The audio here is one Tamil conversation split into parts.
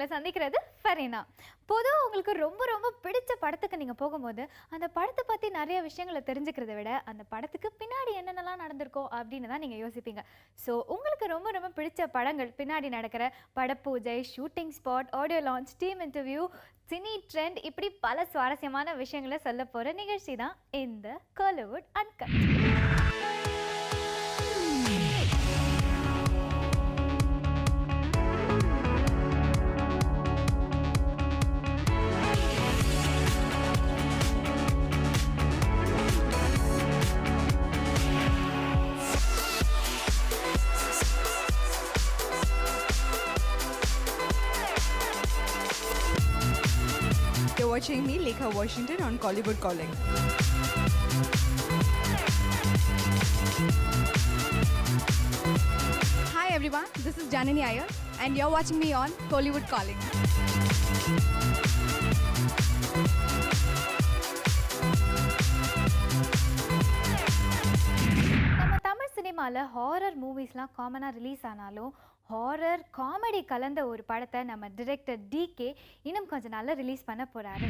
உங்களை சந்திக்கிறது ஃபரீனா. பொதுவாக உங்களுக்கு ரொம்ப ரொம்ப பிடிச்ச படத்துக்கு நீங்கள் போகும்போது அந்த படத்தை பற்றி நிறைய விஷயங்களை தெரிஞ்சுக்கிறத விட அந்த படத்துக்கு பின்னாடி என்னென்னலாம் நடந்திருக்கோ அப்படின்னு தான் நீங்கள் யோசிப்பீங்க. ஸோ உங்களுக்கு ரொம்ப ரொம்ப பிடிச்ச படங்கள் பின்னாடி நடக்கிற படப்பூஜை, shooting spot, audio launch, team interview, cine trend, இப்படி பல சுவாரஸ்யமான விஷயங்களை சொல்ல போகிற நிகழ்ச்சி தான் இந்த Kollywood uncut. You're watching me, Lekha Washington, on Collywood Calling. Hi everyone, this is Janani Iyer, and you're watching me on Collywood Calling. நம்ம தமிழ் சினிமாவில் ஹாரர் மூவிஸ்லாம் காமனாக ரிலீஸ் ஆனாலும் ஹாரர் காமெடி கலந்த ஒரு படத்தை நம்ம டிரெக்டர் டிகே இன்னும் கொஞ்ச நாளில் ரிலீஸ் பண்ண போகிறாரு.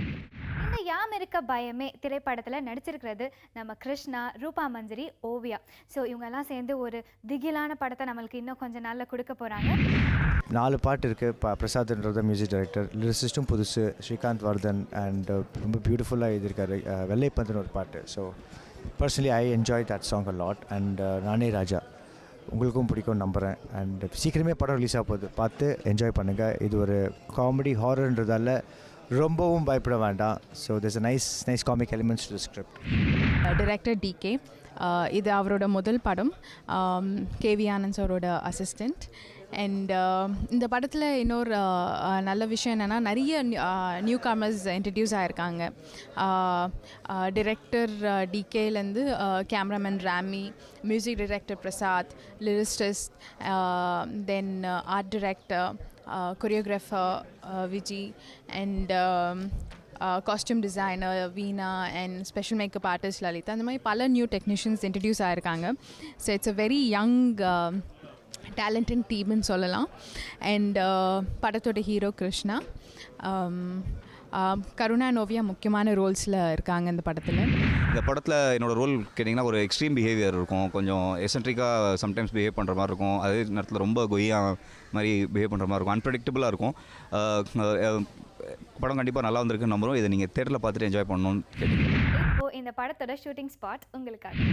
இந்த யாம் இருக்க பயமே திரைப்படத்தில் நடிச்சிருக்கிறது நம்ம கிருஷ்ணா, ரூபா மஞ்சரி, ஓவியா. ஸோ இவங்கெல்லாம் சேர்ந்து ஒரு திகிலான படத்தை நம்மளுக்கு இன்னும் கொஞ்ச நாளில் கொடுக்க போகிறாங்க. 4 பாட்டு இருக்குது. பிரசாத்ன்றத மியூசிக் டைரக்டர், லிரிசிஸ்ட்டும் புதுசு ஸ்ரீகாந்த் வர்தன், அண்ட் ரொம்ப பியூட்டிஃபுல்லாக எழுதியிருக்காரு. வெள்ளைப்பந்தன் ஒரு பாட்டு. So personally I enjoy that song a lot. And நானே ராஜா உங்களுக்கும் பிடிக்கும்னு நம்புகிறேன். அண்ட் சீக்கிரமே படம் ரிலீஸ் ஆக போகுது, பார்த்து என்ஜாய் பண்ணுங்கள். இது ஒரு காமெடி ஹாரர்ன்றதால ரொம்பவும் பயப்பட வேண்டாம். So there's a nice comic elements to the script. Director DK, இது அவரோட முதல் படம். கேவி ஆனந்த் அவரோட அசிஸ்டண்ட். அண்ட் இந்த படத்தில் இன்னொரு நல்ல விஷயம் என்னென்னா நிறைய நியூ கமர்ஸ் இன்ட்ரடியூஸ் ஆகிருக்காங்க. டிரெக்டர் டிகேலேருந்து cameraman Rami, music director Prasad, lyricist, then art director, choreographer Viji, and costume designer Veena, and special makeup artist Lalitha. அந்த மாதிரி பல நியூ டெக்னீஷியன்ஸ் இன்ட்ரடியூஸ் ஆகிருக்காங்க. So it's a very young talented டீம்னு சொல்லலாம். அண்ட் படத்தோட ஹீரோ கிருஷ்ணா, கருணா, நோவியா முக்கியமான ரோல்ஸில் இருக்காங்க இந்த படத்தில். இந்த படத்தில் என்னோடய ரோல் கேட்டிங்கன்னா ஒரு எக்ஸ்ட்ரீம் பிஹேவியர் இருக்கும். கொஞ்சம் எசன்ட்ரிக்காக சம்டைம்ஸ் பிஹேவ் பண்ணுற மாதிரி இருக்கும். அதே நேரத்தில் ரொம்ப கொய்யா மாதிரி பிஹேவ் பண்ணுற மாதிரி இருக்கும். அன்பிரடிக்டபுளாக இருக்கும். படம் கண்டிப்பாக நல்லா வந்திருக்குன்னு நம்புகிறோம். இதை நீங்கள் தேட்டரில் பார்த்துட்டு என்ஜாய் பண்ணணும்னு கேட்டீங்க. இப்போது இந்த படத்தோட ஷூட்டிங் ஸ்பாட் உங்களுக்காக.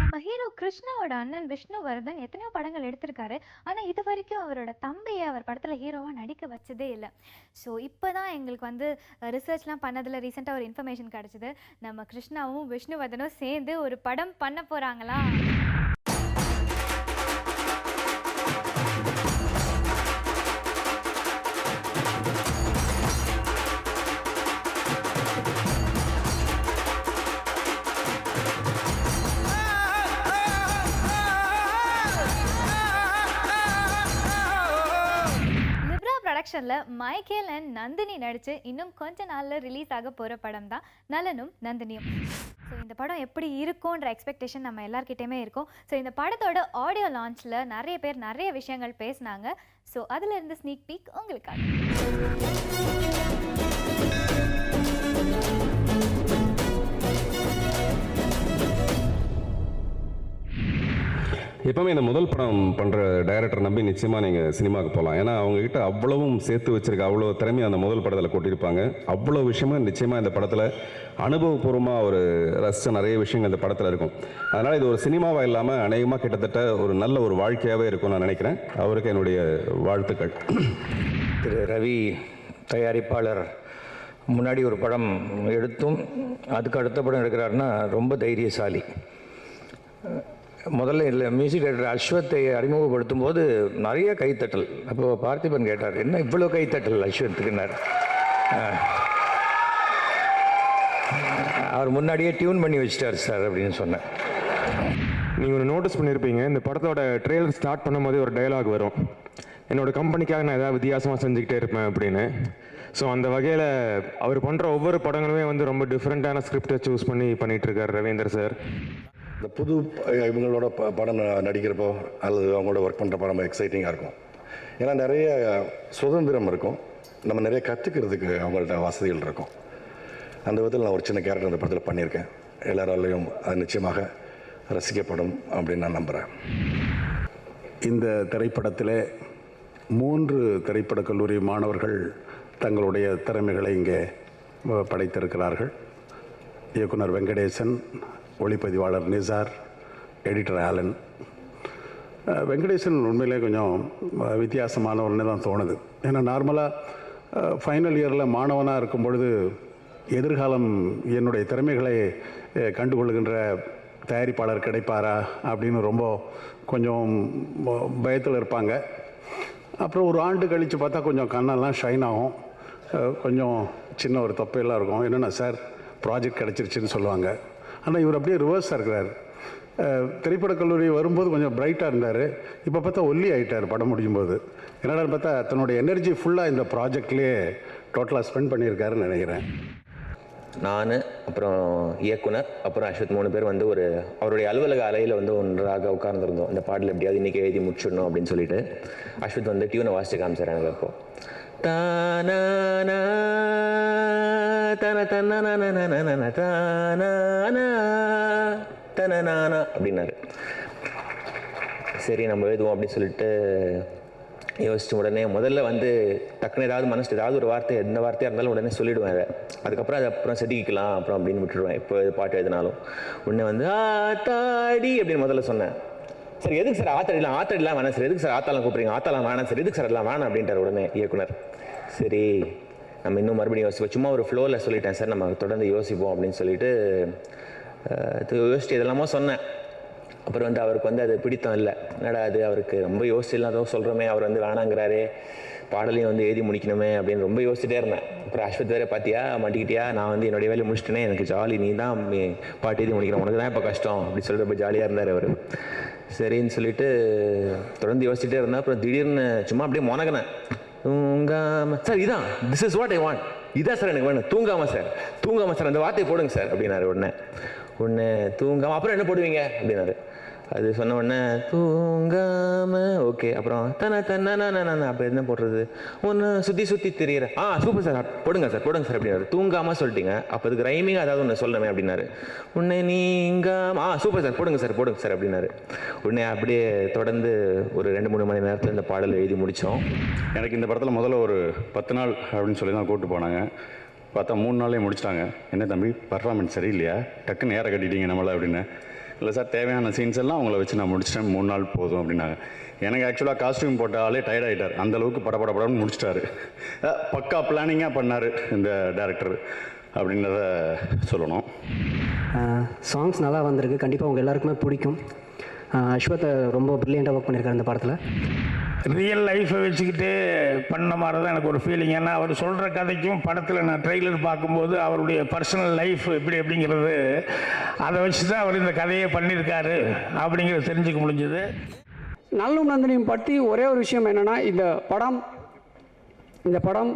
நம்ம ஹீரோ கிருஷ்ணாவோட அண்ணன் விஷ்ணுவர்தன் எத்தனையோ படங்கள் எடுத்திருக்காரு. ஆனால் இது வரைக்கும் அவரோட தம்பியை அவர் படத்தில் ஹீரோவாக நடிக்க வச்சதே இல்லை. ஸோ இப்போ தான் எங்களுக்கு வந்து ரிசர்ச்லாம் பண்ணதில் ரீசெண்டாக ஒரு இன்ஃபர்மேஷன் கிடச்சிது. நம்ம கிருஷ்ணாவும் விஷ்ணுவர்தனும் சேர்ந்து ஒரு படம் பண்ண போகிறாங்களா. டைரக்ஷனில் மைக்கேல் அண்ட் நந்தினி நடித்து இன்னும் கொஞ்ச நாளில் ரிலீஸ் ஆக போகிற படம் தான் நலனும் நந்தினியும். ஸோ இந்த படம் எப்படி இருக்கும்ன்ற எக்ஸ்பெக்டேஷன் நம்ம எல்லார்கிட்டையுமே இருக்கும். ஸோ இந்த படத்தோட ஆடியோ லான்ச்சில் நிறைய பேர் நிறைய விஷயங்கள் பேசினாங்க. ஸோ அதில் இருந்து ஸ்னீக் பீக் உங்களுக்காக. எப்போவுமே இந்த முதல் படம் பண்ணுற டைரக்டர் நம்பி நிச்சயமாக நீங்கள் சினிமாவுக்கு போகலாம். ஏன்னா அவங்ககிட்ட அவ்வளவும் சேர்த்து வச்சுருக்க அவ்வளோ திறமையை அந்த முதல் படத்தில் கொட்டியிருப்பாங்க. அவ்வளோ விஷயமும் நிச்சயமாக இந்த படத்தில் அனுபவபூர்வமாக ஒரு ரசித்த நிறைய விஷயங்கள் இந்த படத்தில் இருக்கும். அதனால் இது ஒரு சினிமாவாக இல்லாமல் அநேகமாக கிட்டத்தட்ட ஒரு நல்ல ஒரு வாழ்க்கையாகவே இருக்கும்னு நான் நினைக்கிறேன். அவருக்கு என்னுடைய வாழ்த்துக்கள். திரு ரவி தயாரிப்பாளர் முன்னாடி ஒரு படம் எடுத்தும் அதுக்கு அடுத்த படம் எடுக்கிறாருன்னா ரொம்ப தைரியசாலி. முதல்ல இல்லை மியூசிக் டைரக்டர் அஸ்வத்தை அறிமுகப்படுத்தும் போது நிறைய கைத்தட்டல். அப்போ பார்த்திபன் கேட்டார், என்ன இவ்வளோ கைத்தட்டல் அஸ்வத்துக்குன்னார். அவர் முன்னாடியே டியூன் பண்ணி வச்சிட்டார் சார் அப்படின்னு சொன்னேன். நீங்கள் ஒன்று நோட்டீஸ் பண்ணியிருப்பீங்க, இந்த படத்தோட ட்ரெய்லர் ஸ்டார்ட் பண்ணும்போது ஒரு டயலாக் வரும், என்னோடய கம்பெனிக்காக நான் ஏதாவது வித்தியாசமாக செஞ்சுக்கிட்டே இருப்பேன் அப்படின்னு. ஸோ அந்த வகையில் அவர் பண்ணுற ஒவ்வொரு படங்களுமே வந்து ரொம்ப டிஃப்ரெண்ட்டான ஸ்கிரிப்டை சூஸ் பண்ணி பண்ணிகிட்ருக்கார் ரவீந்தர் சார். இந்த புது இவங்களோட படம் நடிக்கிறப்போ அல்லது அவங்களோட ஒர்க் பண்ணுறப்போ ரொம்ப எக்ஸைட்டிங்காக இருக்கும். ஏன்னா நிறைய சுதந்திரம் இருக்கும், நம்ம நிறைய கற்றுக்கிறதுக்கு அவங்கள்ட்ட வசதிகள் இருக்கும். அந்த விதத்தில் நான் ஒரு சின்ன கேரக்டர் அந்த படத்தில் பண்ணியிருக்கேன். எல்லாராலையும் அது நிச்சயமாக ரசிக்கப்படும் அப்படின்னு நான் நம்புகிறேன். இந்த திரைப்படத்தில் 3 திரைப்படக் கல்லூரி மாணவர்கள் தங்களுடைய திறமைகளை இங்கே படைத்திருக்கிறார்கள். இயக்குனர் வெங்கடேசன், ஒளிப்பதிவாளர் நிசார், எடிட்டர் ஆலன். வெங்கடேசன் உண்மையிலே கொஞ்சம் வித்தியாசமானவர்னு தான் தோணுது. ஏன்னா நார்மலாக ஃபைனல் இயரில் மாணவனாக இருக்கும் பொழுது எதிர்காலம் என்னுடைய திறமைகளை கண்டுகொள்கின்ற தயாரிப்பாளர் கிடைப்பாரா அப்படின்னு ரொம்ப கொஞ்சம் பயத்தில் இருப்பாங்க. அப்புறம் ஒரு ஆண்டு கழித்து பார்த்தா கொஞ்சம் கண்ணெல்லாம் ஷைன் ஆகும், கொஞ்சம் சின்ன ஒரு தொப்பையெல்லாம் இருக்கும். என்னென்னா சார் ப்ராஜெக்ட் கிடச்சிருச்சுன்னு சொல்லுவாங்க. ஆனால் இவர் அப்படியே ரிவர்ஸாக இருக்கிறார். திரைப்படக் கல்லூரி வரும்போது கொஞ்சம் பிரைட்டாக இருந்தார், இப்போ பார்த்தா ஒல்லி ஆகிட்டார் படம் முடியும்போது. என்னடான்னு பார்த்தா தன்னுடைய எனர்ஜி ஃபுல்லாக இந்த ப்ராஜெக்ட்லேயே டோட்டலாக ஸ்பெண்ட் பண்ணியிருக்காருன்னு நினைக்கிறேன். நான் அப்புறம் இயக்குனர் அப்புறம் அஸ்வத் 3 பேர் வந்து ஒரு அவருடைய அலுவலக அறையில் வந்து ஒன்றாக உட்கார்ந்துருந்தோம். இந்த பாடல் எப்படியாவது இன்றைக்கி எழுதி முடிச்சிடணும் அப்படின்னு சொல்லிட்டு அஸ்வத் வந்து டியூனை வாசிச்சு காமிச்சார் எனக்கு. அப்போ தானா தன தன தன அப்படின்னாரு. சரி நம்ம எழுதுவோம் அப்படின்னு சொல்லிட்டு யோசிச்சு உடனே முதல்ல வந்து டக்குன்னு ஏதாவது மனசு ஏதாவது ஒரு வார்த்தை எந்த வார்த்தையாக இருந்தாலும் உடனே சொல்லிவிடுவேன். அதுக்கப்புறம் அது அப்புறம் செதுக்கிக்கலாம் அப்புறம் அப்படின்னு விட்டுடுவேன். இப்போ பாட்டு எழுதினாலும் உடனே வந்து ஆத்தாடி அப்படின்னு முதல்ல சொன்னேன். சரி எதுக்கு சார் ஆத்தாடிலாம் வேணாம் சார், எதுக்கு சார் ஆத்தாலாம் கூப்பிட்றீங்க, ஆத்தாலாம் வேணாம் சார், எதுக்கு சார் அதெல்லாம் வேணாம் அப்படின்ட்டார் உடனே இயக்குனர். சரி நம்ம இன்னும் மறுபடியும் யோசிப்போம், சும்மா ஒரு ஃப்ளோவில் சொல்லிட்டேன் சார், நம்ம தொடர்ந்து யோசிப்போம் அப்படின்னு சொல்லிட்டு யோசிச்சு இதெல்லாமோ சொன்னேன். அப்புறம் வந்து அவருக்கு வந்து அது பிடித்தம் இல்லை. என்னடா அது அவருக்கு ரொம்ப யோசிச்சுலாம் சொல்கிறோமே, அவர் வந்து வேணாங்கிறாரே, பாடலையும் வந்து எழுதி முடிக்கணுமே அப்படின்னு ரொம்ப யோசிச்சுட்டே இருந்தேன். அப்புறம் அஸ்வத் வேறு பார்த்தியா மாட்டிக்கிட்டியா, நான் வந்து என்னுடைய வேலையை முடிச்சிட்டேனே, எனக்கு ஜாலி, நீ தான் பாட்டு எழுதி முடிக்கணும், உனக்கு தான் இப்போ கஷ்டம் அப்படின்னு சொல்லிட்டு ரொம்ப ஜாலியாக இருந்தார் அவர். சரின்னு சொல்லிட்டு தொடர்ந்து யோசிச்சுட்டே இருந்தேன். அப்புறம் திடீர்னு சும்மா அப்படியே முனகினேன், தூங்காம சார் இதான் this is what I want, இதான் சார் எனக்கு வேணும், தூங்காமல் சார் அந்த வார்த்தையை போடுங்க சார் அப்படின்னாரு. உடனே தூங்காமல் அப்புறம் என்ன போடுவீங்க அப்படின்னாரு. அது சொன்ன உடனே தூங்காம ஓகே, அப்புறம் அப்போ என்ன போடுறது, ஒன்று சுற்றி தெரியுற சூப்பர் சார் போடுங்க சார் அப்படின்னாரு. தூங்காமல் சொல்லிட்டீங்க, அப்போ அதுக்கு ரைமிங்காக ஏதாவது ஒன்று சொல்லணுமே அப்படின்னாரு. உடனே நீங்காம சூப்பர் சார் போடுங்க சார் அப்படின்னாரு. உடனே அப்படியே தொடர்ந்து ஒரு 2-3 மணி நேரத்தில் இந்த பாடல் எழுதி முடித்தோம். எனக்கு இந்த படத்தில் முதல்ல ஒரு 10 நாள் அப்படின்னு சொல்லி தான் கூப்பிட்டு போனாங்க. பார்த்தா 3 நாளே முடிச்சிட்டாங்க. என்ன தம்பி பர்ஃபார்மன்ஸ் சரியில்லையா, டக்குன்னு ஏற கட்டிட்டீங்க நம்மளை அப்படின்னு. இல்லை சார் தேவையான சீன்ஸ் எல்லாம் அவங்கள வச்சு நான் முடிச்சிட்டேன், 3 நாள் போதும் அப்படின்னாங்க. எனக்கு ஆக்சுவலாக காஸ்டியூம் போட்டாலே டயர்ட் ஆகிட்டார், அந்தளவுக்கு படப்படப்படன்னு முடிச்சிட்டாரு. பக்கா பிளானிங்காக பண்ணார் இந்த டேரக்டர் அப்படின்றத சொல்லணும். சாங்ஸ் நல்லா வந்திருக்கு, கண்டிப்பாக உங்கள் எல்லாருக்குமே பிடிக்கும். அஸ்வத்தை ரொம்ப ப்ரில்லியண்ட்டாக ஒர்க் பண்ணியிருக்காரு இந்த படத்தில். ரியல் லைஃப்பை வச்சுக்கிட்டு பண்ண மாதிரி தான் எனக்கு ஒரு ஃபீலிங். ஏன்னா அவர் சொல்கிற கதைக்கும் படத்தில் நான் ட்ரெய்லர் பார்க்கும்போது அவருடைய பர்சனல் லைஃப் எப்படிங்கிறது அதை வச்சு தான் அவர் இந்த கதையை பண்ணியிருக்காரு அப்படிங்கிறத தெரிஞ்சுக்க முடிஞ்சது. நலனும் நந்தினியும் பற்றி ஒரே ஒரு விஷயம் என்னென்னா, இந்த படம் இந்த படம்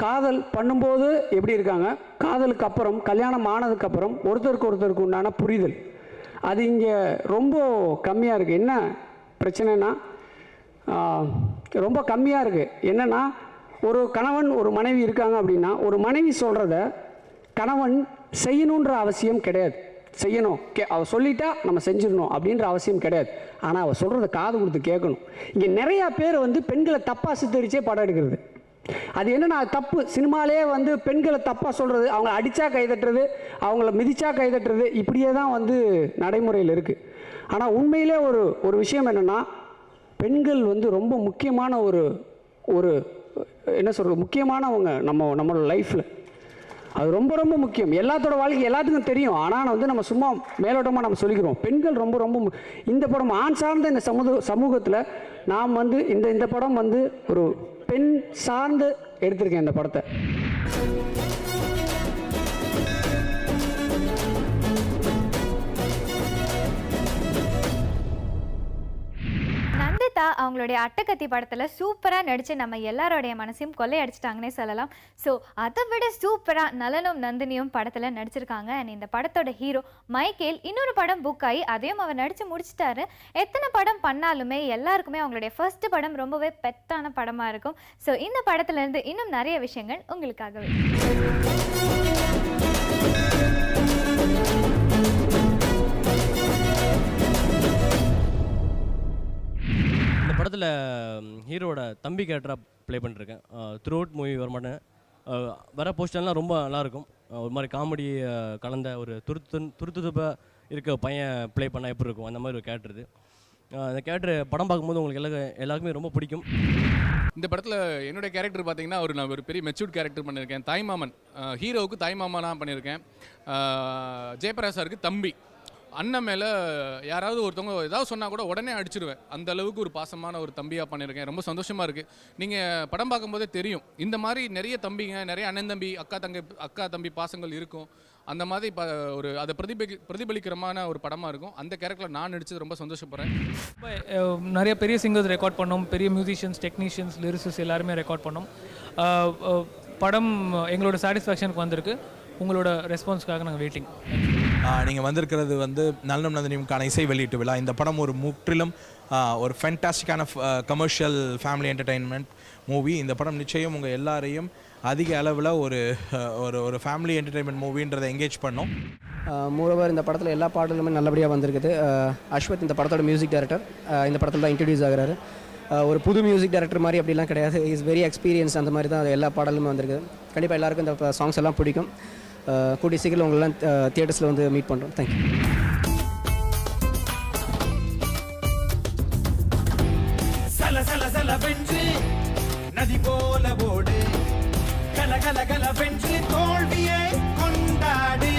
காதல் பண்ணும்போது எப்படி இருக்காங்க, காதலுக்கு அப்புறம் கல்யாணம் ஆனதுக்கப்புறம் ஒருத்தருக்கு உண்டான புரிதல் அது இங்கே ரொம்ப கம்மியாக இருக்குது. என்ன பிரச்சனைனா ரொம்ப கம்மியாக இருக்குது. என்னென்னா ஒரு கணவன் ஒரு மனைவி இருக்காங்க அப்படின்னா ஒரு மனைவி சொல்கிறத கணவன் செய்யணுன்ற அவசியம் கிடையாது. செய்யணும் அவள் சொல்லிட்டா நம்ம செஞ்சிடணும் அப்படின்ற அவசியம் கிடையாது. ஆனால் அவள் சொல்கிறத காது கொடுத்து கேட்கணும். இங்கே நிறையா பேர் வந்து பெண்களை தப்பாக சித்தரிச்சே படம் எடுக்கிறது. அது என்னென்னா தப்பு. சினிமாலே வந்து பெண்களை தப்பாக சொல்கிறது, அவங்கள அடித்தா கைதட்டுறது, அவங்கள மிதித்தா கைதட்டுறது, இப்படியே தான் வந்து நடைமுறையில் இருக்குது. ஆனால் உண்மையிலே ஒரு விஷயம் என்னென்னா பெண்கள் வந்து ரொம்ப முக்கியமான ஒரு என்ன சொல்கிறது முக்கியமானவங்க நம்மளோட லைஃப்பில். அது ரொம்ப ரொம்ப முக்கியம். எல்லாத்தோட வாழ்க்கை எல்லாத்துக்கும் தெரியும். ஆனால் வந்து நம்ம சும்மா மேலோட்டமாக நம்ம சொல்லிக்கிறோம். பெண்கள் ரொம்ப ரொம்ப இந்த படம் ஆண் சார்ந்த இந்த சமூகத்தில் நாம் வந்து இந்த படம் வந்து ஒரு பெண் சார்ந்து எடுத்திருக்கேன் இந்த படத்தை. நந்திதா அவங்களுடைய அட்டகத்தி படத்தில் சூப்பராக நடித்து நம்ம எல்லாரோடைய மனசையும் கொள்ளையடிச்சிட்டாங்கன்னே சொல்லலாம். ஸோ அதை விட சூப்பராக நலனும் நந்தினியும் படத்தில் நடிச்சிருக்காங்க. அண்ட் இந்த படத்தோட ஹீரோ மைக்கேல் இன்னொரு படம் புக் ஆகி அதையும் அவர் நடித்து முடிச்சிட்டாரு. எத்தனை படம் பண்ணாலுமே எல்லாருக்குமே அவங்களுடைய ஃபர்ஸ்ட் படம் ரொம்பவே பெட்டான படமாக இருக்கும். ஸோ இந்த படத்துலேருந்து இன்னும் நிறைய விஷயங்கள் உங்களுக்காகவே. இந்த படத்தில் ஹீரோட தம்பி கேரக்டராக ப்ளே பண்ணிருக்கேன். த்ரூ அவுட் மூவி வரமாட்டேன். வர போஸ்டர்லாம் ரொம்ப நல்லாயிருக்கும். ஒரு மாதிரி காமெடி கலந்த ஒரு துருத்துப்பாக இருக்க பையன் ப்ளே பண்ணால் எப்படி இருக்கும் அந்த மாதிரி ஒரு கேரக்டர் இது. அந்த கேரக்டர் படம் பார்க்கும்போது உங்களுக்கு எல்லாருக்குமே ரொம்ப பிடிக்கும். இந்த படத்தில் என்னுடைய கேரக்டர் பார்த்தீங்கன்னா நான் ஒரு பெரிய மெச்சூர்ட் கேரக்டர் பண்ணியிருக்கேன். தாய்மாமன், ஹீரோவுக்கு தாய்மாமனாக பண்ணியிருக்கேன். ஜெயபிரகாஷ் சாருக்கு தம்பி. அண்ணன் மேலே யாராவது ஒருத்தவங்க ஏதாவது சொன்னால் கூட உடனே அடிச்சிடுவேன். அந்த அளவுக்கு ஒரு பாசமான ஒரு தம்பியாக பண்ணியிருக்கேன். ரொம்ப சந்தோஷமாக இருக்குது. நீங்கள் படம் பார்க்கும்போதே தெரியும், இந்த மாதிரி நிறைய தம்பிங்க, நிறைய அண்ணன் தம்பி, அக்கா தம்பி பாசங்கள் இருக்கும். அந்த மாதிரி ஒரு அதை பிரதிபலிக்கிறமான ஒரு படமாக இருக்கும். அந்த கேரக்டரில் நான் நடிச்சது ரொம்ப சந்தோஷப்படுறேன். நிறைய பெரிய சிங்கர்ஸ் ரெக்கார்ட் பண்ணோம், பெரிய மியூசிஷியன்ஸ், டெக்னீஷியன்ஸ், லிரிசிஸ்ட் எல்லாருமே ரெக்கார்ட் பண்ணோம். படம் எங்களோட சாட்டிஸ்ஃபேக்ஷனுக்கு வந்திருக்கு. உங்களோட ரெஸ்பான்ஸ்க்காக நாங்கள் வெயிட்டிங். நீங்கள் வந்திருக்கிறது வந்து நலனும் நந்தினியும்கான இசை வெளியீட்டு விழா. இந்த படம் ஒரு முற்றிலும் ஒரு ஃபேண்டாஸ்டிக்கான கமர்ஷியல் ஃபேமிலி என்டர்டெயின்மெண்ட் மூவி. இந்த படம் நிச்சயம் உங்கள் எல்லாரையும் அதிக அளவில் ஒரு ஃபேமிலி என்டர்டெயின்மெண்ட் மூவின்றதை என்கேஜ் பண்ணோம். மோரோவர் இந்த படத்தில் எல்லா பாடலுமே நல்லபடியாக வந்திருக்குது. அஸ்வத் இந்த படத்தோட மியூசிக் டைரக்டர். இந்த படத்தில் தான் இன்ட்ரடியூஸ் ஆகிறாரு. ஒரு புது மியூசிக் டைரக்டர் மாதிரி அப்படிலாம் கிடையாது. Is very experience. அந்த மாதிரி தான் எல்லா பாடலுமே வந்திருக்குது. கண்டிப்பாக எல்லாருக்கும் இந்த சாங்ஸ் எல்லாம் பிடிக்கும். கூடிய சீக்கிரம் உங்களெல்லாம் தியேட்டர்ஸில் வந்து மீட் பண்ணுறோம். தேங்க்யூ. நதி போல ஓடு, கல கல கல வென்று தோல்வியை கொண்டாடு.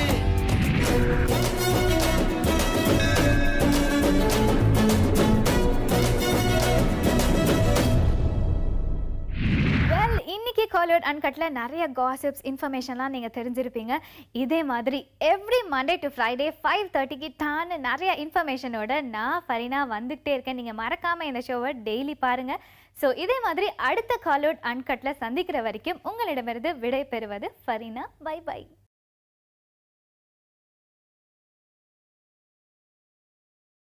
இன்னைக்கு காலிவுட் அன்கட்ல நிறைய காசிப்ஸ் இன்ஃபர்மேஷன்லாம் நீங்கள் தெரிஞ்சிருப்பீங்க. இதே மாதிரி எவ்ரி மண்டே டு ஃப்ரைடே 5:30க்கு டான்னு நிறைய இன்ஃபர்மேஷனோட நான் ஃபரீனா வந்துகிட்டே இருக்கேன். நீங்கள் மறக்காமல் இந்த ஷோவை டெய்லி பாருங்கள். ஸோ இதே மாதிரி அடுத்த காலிவுட் அன்கட்ல சந்திக்கிற வரைக்கும் உங்களிடமிருந்து விடை பெறுவது ஃபரீனா. By by.